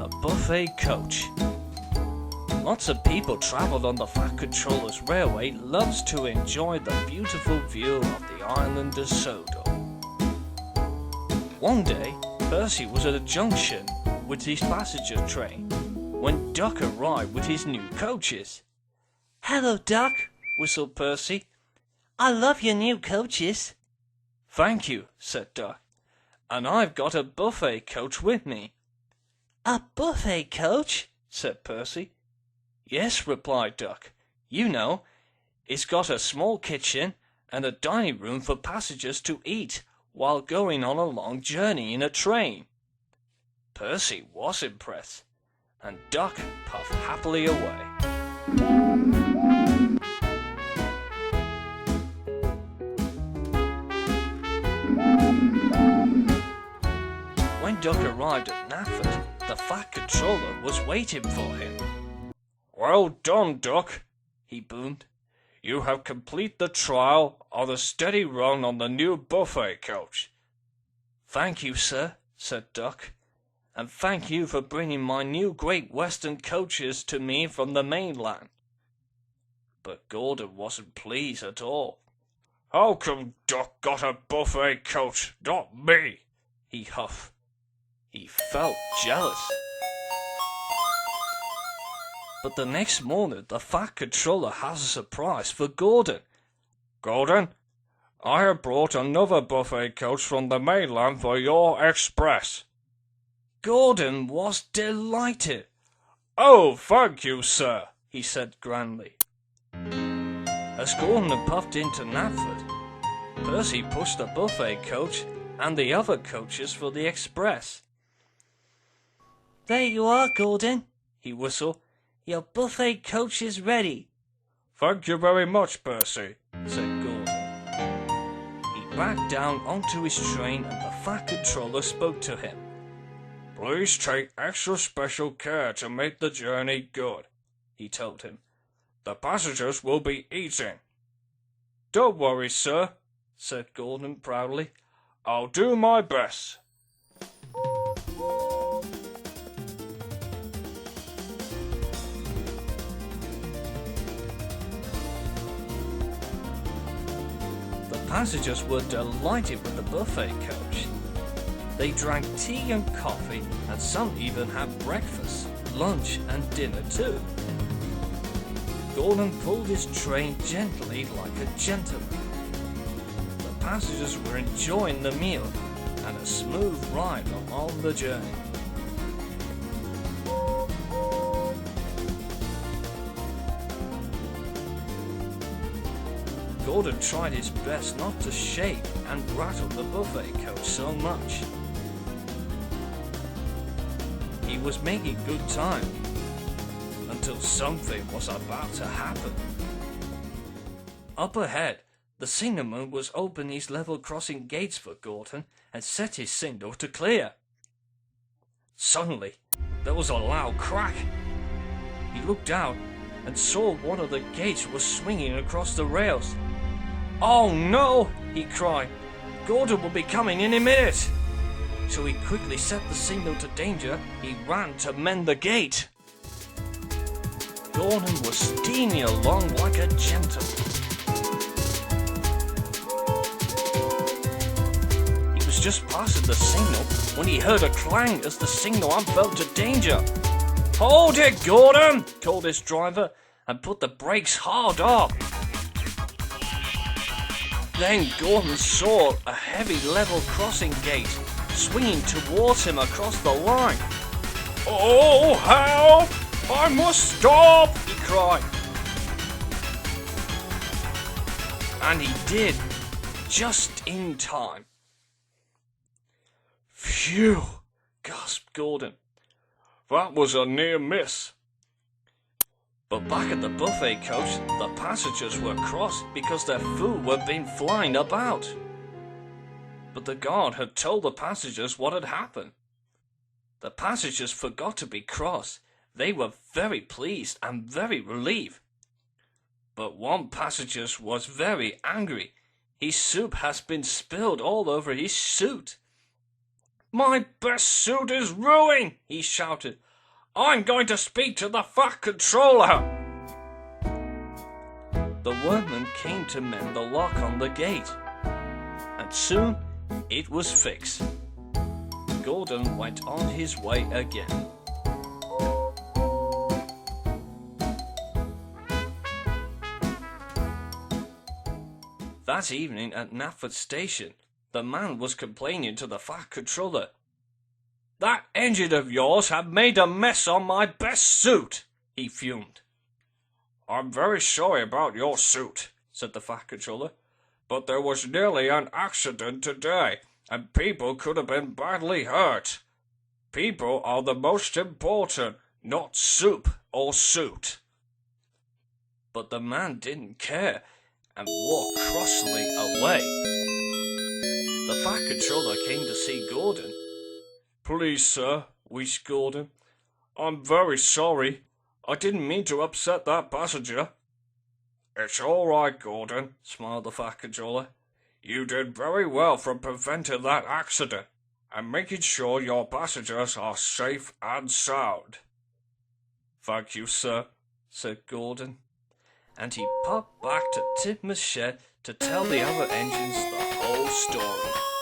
the buffet coach. Lots of people travelled on the Fat Controller's Railway loves to enjoy the beautiful view of the island of Sodor. One day, Percy was at a junction with his passenger train when Duck arrived with his new coaches. "Hello, Duck," whistled Percy. "I love your new coaches." "Thank you," said Duck. "And I've got a buffet coach with me." "A buffet coach?" said Percy. "Yes," replied Duck. "You know, it's got a small kitchen and a dining room for passengers to eat while going on a long journey in a train." Percy was impressed, and Duck puffed happily away. When Duck arrived at Nafford, the Fat Controller was waiting for him. "Well done, Duck," he boomed. "You have completed the trial of the steady run on the new buffet coach." "Thank you, sir," said Duck, "and thank you for bringing my new Great Western coaches to me from the mainland." But Gordon wasn't pleased at all. "How come Duck got a buffet coach, not me?" he huffed. He felt jealous. But the next morning the Fat Controller has a surprise for Gordon. "Gordon, I have brought another buffet coach from the mainland for your express." Gordon was delighted. "Oh, thank you, sir," he said grandly. As Gordon puffed into Nafford, Percy pushed the buffet coach and the other coaches for the express. "There you are, Gordon," he whistled. "Your buffet coach is ready." "Thank you very much, Percy," said Gordon. He backed down onto his train and the Fat Controller spoke to him. "Please take extra special care to make the journey good," he told him. "The passengers will be eating." "Don't worry, sir," said Gordon proudly. "I'll do my best." Passengers were delighted with the buffet coach. They drank tea and coffee, and some even had breakfast, lunch and dinner too. Gordon pulled his train gently like a gentleman. The passengers were enjoying the meal and a smooth ride along the journey. Gordon tried his best not to shake and rattle the buffet coach so much. He was making good time until something was about to happen. Up ahead, the signalman was opening his level crossing gates for Gordon and set his signal to clear. Suddenly, there was a loud crack. He looked out and saw one of the gates was swinging across the rails. "Oh no!" he cried. "Gordon will be coming in a minute!" So he quickly set the signal to danger. He ran to mend the gate. Gordon was steaming along like a gentleman. He was just passing the signal when he heard a clang as the signal arm fell to danger. "Hold it, Gordon!" called his driver, and put the brakes hard up. Then Gordon saw a heavy level crossing gate swinging towards him across the line. "Oh, help! I must stop!" he cried. And he did, just in time. "Phew!" gasped Gordon. "That was a near miss." But back at the buffet coach, the passengers were cross because their food had been flying about. But the guard had told the passengers what had happened. The passengers forgot to be cross. They were very pleased and very relieved. But one passenger was very angry. His soup has been spilled all over his suit. "My best suit is ruined!" he shouted. I'm going to speak to the Fat Controller! The workman came to mend the lock on the gate, and soon it was fixed. Gordon went on his way again. That evening at Knapford Station, the man was complaining to the Fat Controller. "That engine of yours had made a mess on my best suit," he fumed. "I'm very sorry about your suit," said the Fat Controller, "but there was nearly an accident today, and people could have been badly hurt. People are the most important, not soup or suit." But the man didn't care, and walked crossly away. The Fat Controller came to see Gordon. "Please, sir," wheezed Gordon, "I'm very sorry. I didn't mean to upset that passenger." "It's all right, Gordon," smiled the Fat Controller. "You did very well from preventing that accident, and making sure your passengers are safe and sound." "Thank you, sir," said Gordon. And he popped back to TMS shed to tell the other engines the whole story.